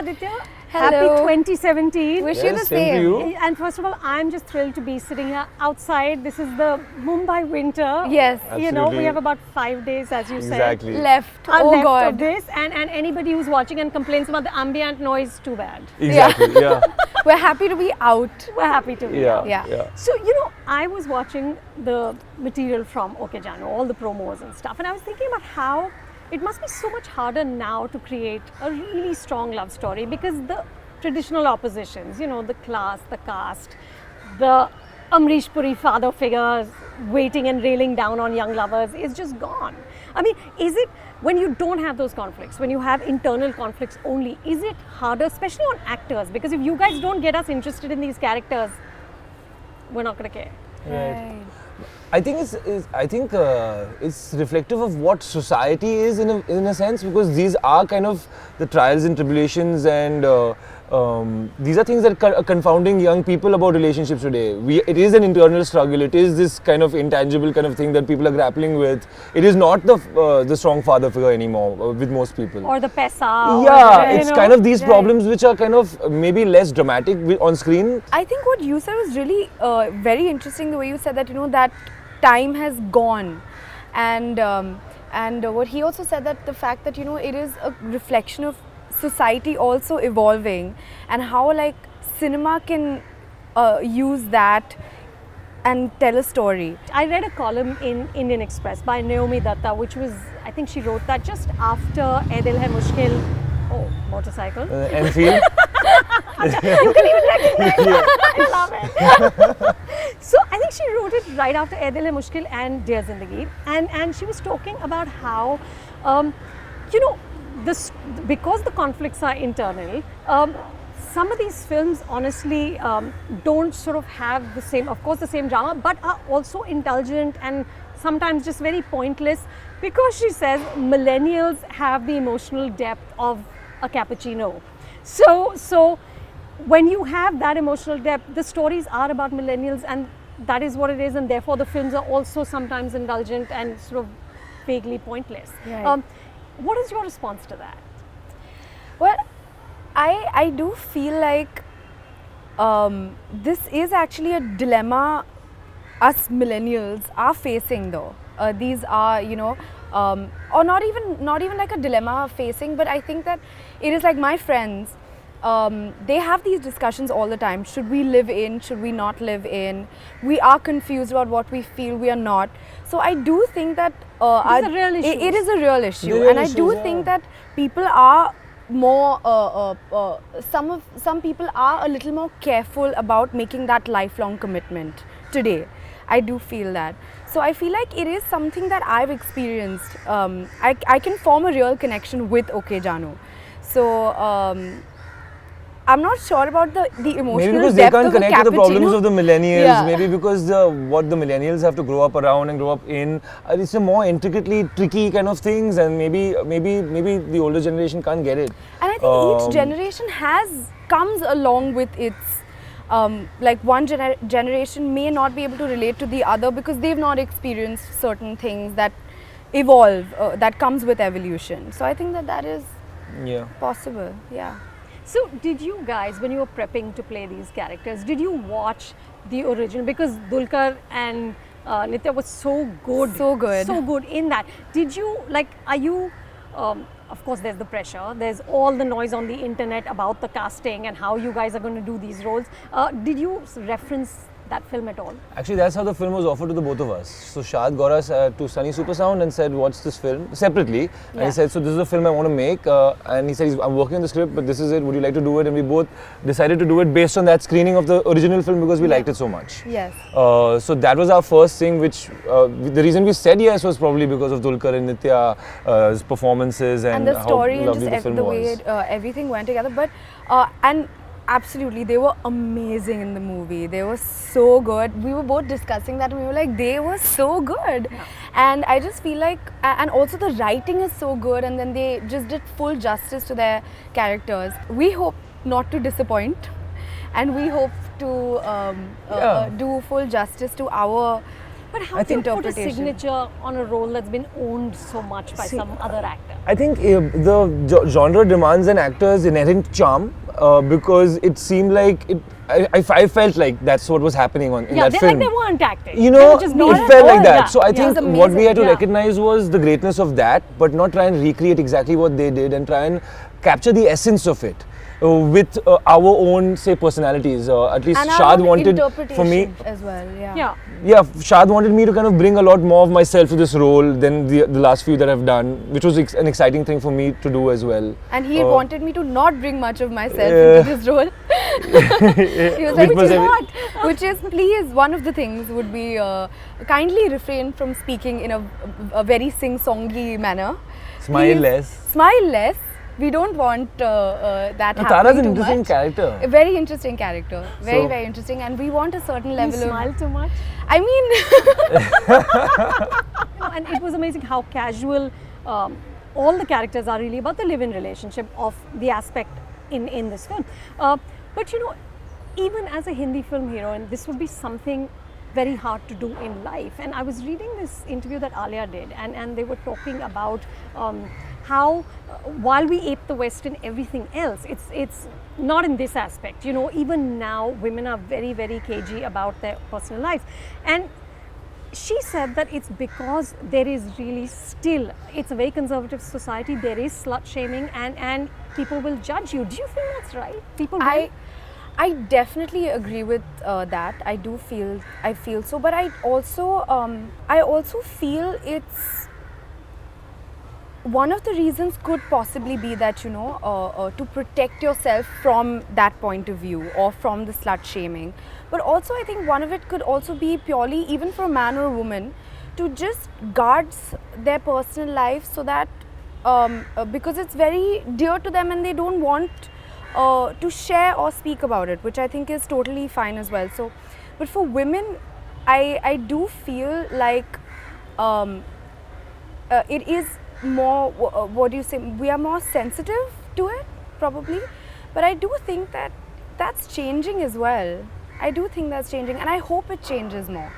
Aditya. Hello. Happy 2017. Wish you the same to same. you. And first of all, I'm just thrilled to be sitting here outside. This is the Mumbai winter. Yes. You know, we Absolutely. have about 5 days, as you Exactly. Left. said, Oh left God. of this. And anybody who's watching and complains about the ambient noise, too bad. Exactly. Yeah. We're happy to be out. We're happy to be Yeah. here. Yeah. So, you know, I was watching the material from OK Jaanu, all the promos and stuff, and I was thinking about how it must be so much harder now to create a really strong love story because the traditional oppositions, you know, the class, the caste, the Amrish Puri father figures waiting and railing down on young lovers is just gone. I mean, is it, when you don't have those conflicts, when you have internal conflicts only, is it harder, especially on actors? Because if you guys don't get us interested in these characters, we're not going to care. Right. I think it's reflective of what society is in a sense, because these are kind of the trials and tribulations, and these are things that are confounding young people about relationships today. It is an internal struggle. It is this kind of intangible kind of thing that people are grappling with. It is not the strong father figure anymore with most people. Or the pesa. Yeah, or the, it's kind of these problems which are kind of maybe less dramatic on screen. I think what you said was really very interesting. The way you said that, you know, that time has gone, and what he also said, that the fact that, you know, it is a reflection of society also evolving, and how like cinema can use that and tell a story. I read a column in Indian Express by Naomi Datta, which was, I think she wrote that just after Ae Dil Hai Mushkil. Oh, motorcycle. Enfield. You can even recognize I love it. So I think she wrote it right after Ae Dil Hai Mushkil and Dear Zindagi, and she was talking about how, you know, because the conflicts are internal, some of these films honestly don't sort of have the same, of course, the same drama, but are also indulgent and sometimes just very pointless, because she says millennials have the emotional depth of a cappuccino. So when you have that emotional depth, the stories are about millennials, and that is what it is, and therefore the films are also sometimes indulgent and sort of vaguely pointless. Right. What is your response to that? Well, I do feel like this is actually a dilemma us millennials are facing, though. These are, you know, or not even like a dilemma facing, but I think that it is like my friends, they have these discussions all the time. Should we live in? Should we not live in? We are confused about what we feel. We are not. So I do think that it's a real issue. It is a real issue, Real and I issues, do yeah. think that people are more. Some people are a little more careful about making that lifelong commitment today. I do feel that. So I feel like it is something that I've experienced. I can form a real connection with OK Jaanu. So I'm not sure about the emotional Maybe because they depth can't of a connect to the problems cappuccino. of the millennials. Yeah. Maybe because what the millennials have to grow up around and grow up in, it's a more intricately tricky kind of things, and maybe the older generation can't get it. And I think each generation comes along with its like one generation may not be able to relate to the other because they've not experienced certain things that evolve, that comes with evolution. So I think that is possible. Yeah. So did you guys, when you were prepping to play these characters, did you watch the original? Because Dulquer and Nithya was so good. So good. So good in that. Did you, like, are you, of course there's the pressure, there's all the noise on the internet about the casting and how you guys are going to do these roles. Did you reference that film at all? Actually, that's how the film was offered to the both of us. So Shad got us to Sunny Supersound and said, watch this film separately. And he said, so this is a film I want to make. And he said, I'm working on the script, but this is it. Would you like to do it? And we both decided to do it based on that screening of the original film because we liked it so much. Yes. So that was our first thing, which the reason we said yes was probably because of Dulquer and Nithya's performances and the story how and lovely just the film the was. way everything went together. But and absolutely, they were amazing in the movie. They were so good. We were both discussing that and we were like, they were so good. Yeah. And I just feel like, and also the writing is so good, and then they just did full justice to their characters. We hope not to disappoint, and we hope to do full justice to our But how do you put a interpretation. signature on a role that's been owned so much by some other actor? I think the genre demands an actor's inherent charm because it seemed like I felt like that's what was happening in that they film. like they weren't acting. You They know, were just being it felt like that. Yeah. So I think It was what we had to amazing. recognize was the greatness of that, but not try and recreate exactly what they did and try and capture the essence of it. With our own, say, personalities. At least And Shad our wanted, for me, interpretation as well. Yeah. yeah, Shad wanted me to kind of bring a lot more of myself to this role than the last few that I've done, which was an exciting thing for me to do as well. And he wanted me to not bring much of myself into this role. He was like, which is, please, one of the things would be kindly refrain from speaking in a very sing-songy manner. Smile Please less. Smile less. We don't want that happening Tara's an too interesting much. character. A very interesting character. Very, So- very interesting. And we want a certain You level of... smile too much. I mean... And it was amazing how casual all the characters are really about the live-in relationship of the aspect in this film. But you know, even as a Hindi film heroine, this would be something very hard to do in life. And I was reading this interview that Alia did, and they were talking about how while we ape the West in everything else, it's not in this aspect. You know, even now women are very, very cagey about their personal lives. And she said that it's because there is really still, it's a very conservative society, there is slut shaming and people will judge you. Do you feel that's right? People will? I definitely agree with that. I feel so, but I also feel it's one of the reasons could possibly be that, you know, to protect yourself from that point of view or from the slut shaming. But also I think one of it could also be purely, even for a man or a woman, to just guard their personal life so that because it's very dear to them and they don't want to share or speak about it, which I think is totally fine as well. So, but for women, I do feel like it is more, what do you say, we are more sensitive to it probably, but I do think that that's changing as well. I do think that's changing and I hope it changes more.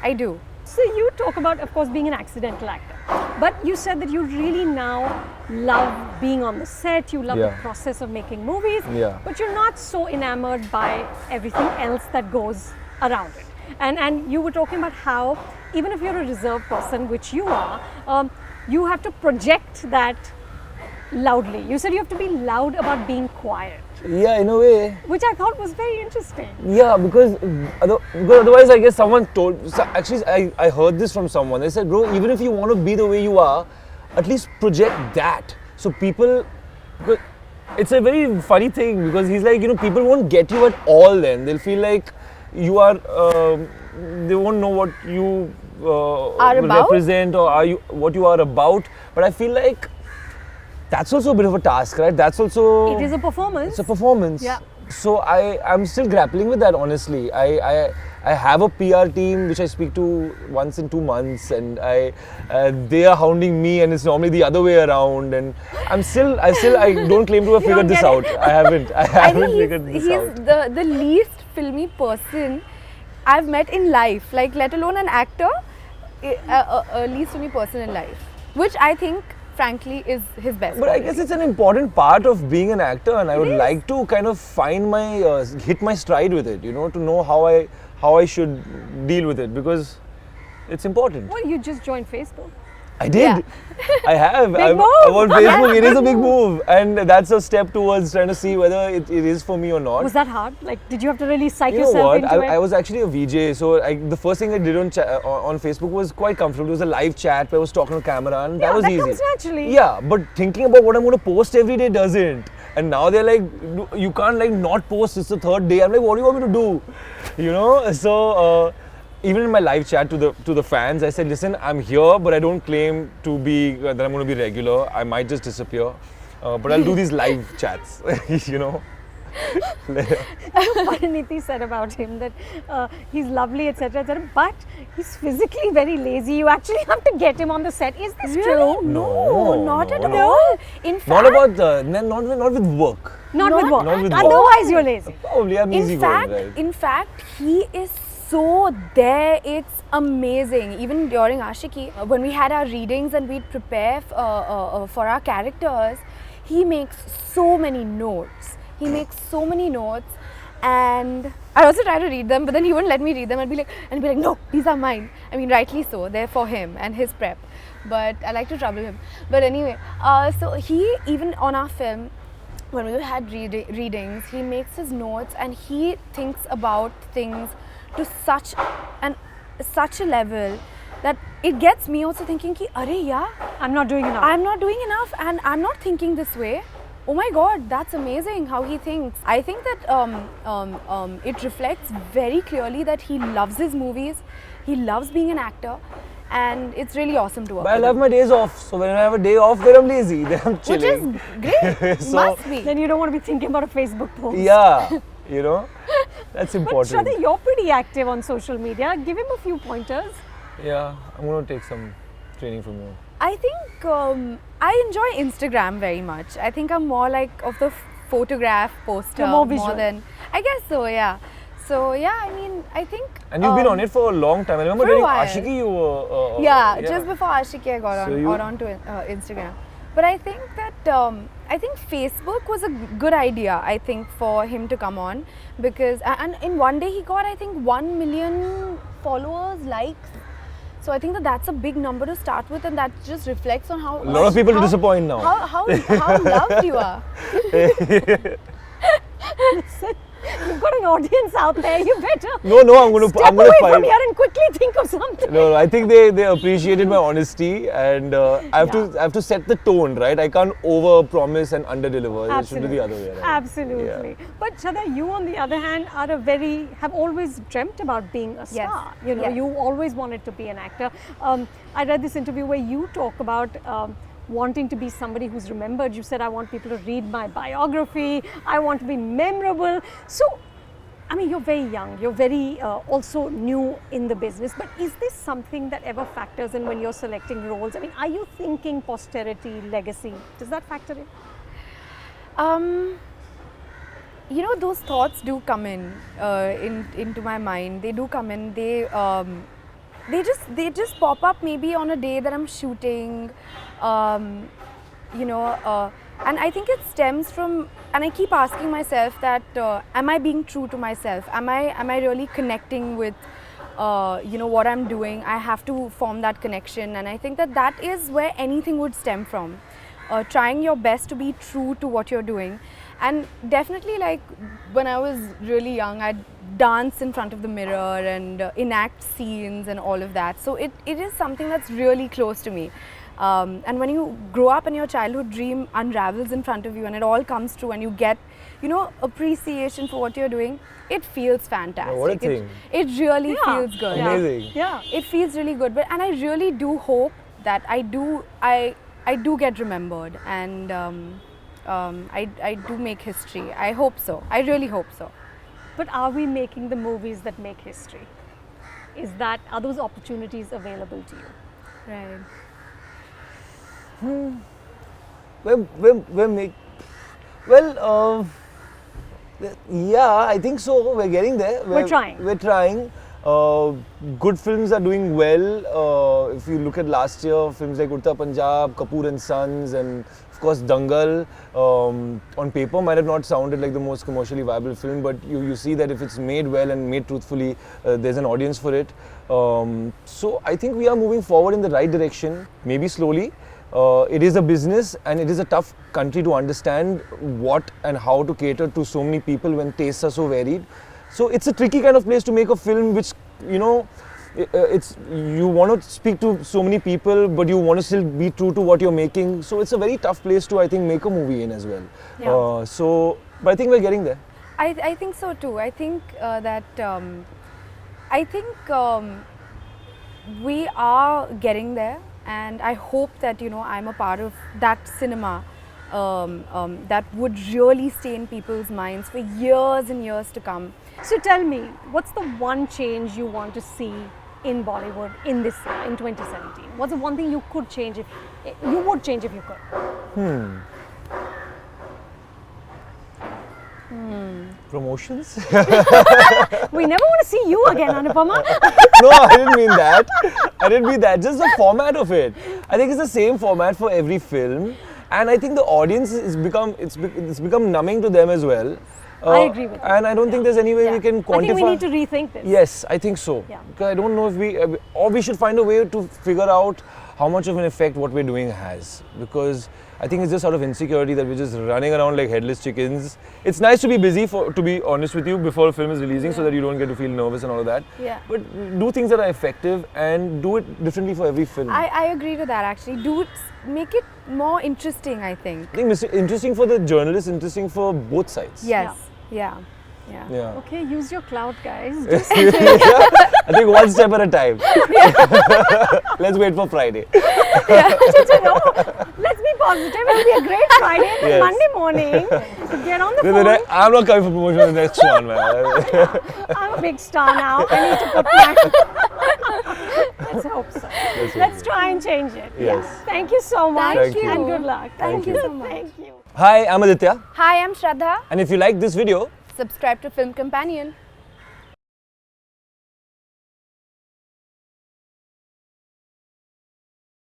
I do. So you talk about, of course, being an accidental actor, but you said that you really now love being on the set, you love the process of making movies, but you're not so enamored by everything else that goes around it. And you were talking about how even if you're a reserved person, which you are, you have to project that loudly. You said you have to be loud about being quiet. Yeah, in a way. Which I thought was very interesting. Yeah, because otherwise I guess someone told, actually I heard this from someone. They said, bro, even if you want to be the way you are, at least project that. So people, it's a very funny thing because he's like, you know, people won't get you at all then. They'll feel like you are, they won't know what you represent or what you are about. But I feel like that's also a bit of a task, right? That's also... It is a performance. It's a performance. Yeah. So I'm still grappling with that, honestly. I have a PR team which I speak to once in 2 months, and they are hounding me, and it's normally the other way around. And I don't claim to have figured this out. I haven't figured this out. He's the least filmy person I've met in life, like let alone an actor, a least filmy person in life, which I think frankly is his best. But I guess it's an important part of being an actor, and I would like to kind of find my hit my stride with it, you know, to know how I should deal with it, because it's important. Well, you just joined Facebook. I did. Yeah. I have. I'm move. on Facebook. It is a big move, and that's a step towards trying to see whether it is for me or not. Was that hard? Like, did you have to really psych You know yourself what? into it? I was actually a VJ, so the first thing I did on Facebook was quite comfortable. It was a live chat where I was talking to camera, and that was that easy. comes naturally. Yeah, but thinking about what I'm going to post every day doesn't. And now they're like, you can't like not post. It's the third day. I'm like, what do you want me to do? You know? So even in my live chat to the fans, I said, listen, I'm here, but I don't claim to be that I'm going to be regular. I might just disappear, but I'll do these live chats. You know. Pariniti said about him that he's lovely, etc., but he's physically very lazy. You actually have to get him on the set. Is this true? No, not at no. all. In fact, Not about not with work. Not with work. Not with work. Otherwise, you're lazy. Probably I'm easy going, right? in fact, he is so there. It's amazing. Even during Ashiki, when we had our readings and we'd prepare for our characters, he makes so many notes. And I also try to read them, but then he wouldn't let me read them. I'd be like, no, these are mine. I mean, rightly so. They're for him and his prep. But I like to trouble him. But anyway, so he, even on our film, when we had readings, he makes his notes and he thinks about things to such a level that it gets me also thinking ki, Arey yeah, I'm not doing enough. I'm not doing enough and I'm not thinking this way. Oh my God, that's amazing how he thinks. I think that it reflects very clearly that he loves his movies, he loves being an actor, and it's really awesome to work But I with love him. my days off. So when I have a day off, then I'm lazy. Then I'm chilling. Which is great, So- must be. Then you don't want to be thinking about a Facebook post. Yeah, you know, that's But important. Shraddha, you're pretty active on social media. Give him a few pointers. Yeah, I'm going to take some training from you. I think I enjoy Instagram very much. I think I'm more like of the photograph poster You're more visual. than, I guess so, yeah. So yeah, I mean, I think. And you've been on it for a long time. I remember for a during while. Ashiki you were... Yeah, just before Ashiki I got So on, you- or onto Instagram. But I think that I think Facebook was a good idea. I think for him to come on because and in one day he got I think 1 million followers, likes. So I think that that's a big number to start with, and that just reflects on how A lot of people to disappoint now. How loved you are. Listen, you've got an audience out there. You better No, I'm going to step away fight. from here and quickly think of something. No, I think they appreciated my honesty, and I have to set the tone, right? I can't over promise and under deliver. It should be the other way around. Absolutely. Yeah. But Shraddha, you on the other hand have always dreamt about being a star. You know, Yes. you always wanted to be an actor. I read this interview where you talk about wanting to be somebody who's remembered. You said, I want people to read my biography. I want to be memorable. So, I mean, you're very young. You're very also new in the business. But is this something that ever factors in when you're selecting roles? I mean, are you thinking posterity, legacy? Does that factor in? You know, those thoughts do come into my mind. They do come in. They just pop up maybe on a day that I'm shooting, you know, and I think it stems from, and I keep asking myself that, am I being true to myself? Am I really connecting with, you know, what I'm doing? I have to form that connection, and I think that is where anything would stem from. Trying your best to be true to what you're doing. And definitely, like when I was really young, I'd dance in front of the mirror and enact scenes and all of that. So it is something that's really close to me. And when you grow up and your childhood dream unravels in front of you and it all comes true and you get, you know, appreciation for what you're doing, it feels fantastic. Oh, what a thing. It really Yeah. feels good. Amazing. Yeah. It feels really good. And I really do hope that I do get remembered, and I do make history. I hope so. I really hope so. But are we making the movies that make history? Are those opportunities available to you? Right. Yeah, I think so. We're getting there. We're trying. We're trying. Good films are doing well. If you look at last year, films like Urta Punjab, Kapur and Sons, and of course Dangal, on paper might have not sounded like the most commercially viable film, but you see that if it's made well and made truthfully, there's an audience for it. So I think we are moving forward in the right direction, maybe slowly. It is a business and it is a tough country to understand what and how to cater to so many people when tastes are so varied. So it's a tricky kind of place to make a film which, you know, you want to speak to so many people, but you want to still be true to what you're making. So it's a very tough place to, I think, make a movie in as well. Yeah. But I think we're getting there. I think so too. I think we are getting there, and I hope that, you know, I'm a part of that cinema that would really stay in people's minds for years and years to come. So tell me, what's the one change you want to see in Bollywood in this year, in 2017? What's the one thing you could change if you could? Promotions? We never want to see you again, Anupama. No, I didn't mean that. I didn't mean that. Just the format of it. I think it's the same format for every film, and I think the audience is become numbing to them as well. I agree with you. And I don't think there's any way we can quantify. I think we need to rethink this. Yes, I think so. Yeah. Because I don't know if we should find a way to figure out how much of an effect what we're doing has. Because I think it's just sort of insecurity that we're just running around like headless chickens. It's nice to be busy, to be honest with you, before a film is releasing, so that you don't get to feel nervous and all of that. Yeah. But do things that are effective and do it differently for every film. I agree to that actually. Make it more interesting, I think. I think interesting for the journalist, interesting for both sides. Yes. Yeah. Okay, use your clout, guys. I think one step at a time. Let's wait for Friday. No, let's be positive. It'll be a great Friday and then Monday morning. Get on the phone. I'm not coming for promotion on the next one, man. I'm a big star now. I need to put my... Let's hope so. Let's try and change it. Yes. Thank you so much. Thank you. And good luck. Thank you so much. Thank you. Hi, I'm Aditya. Hi, I'm Shraddha. And if you like this video, Subscribe to Film Companion.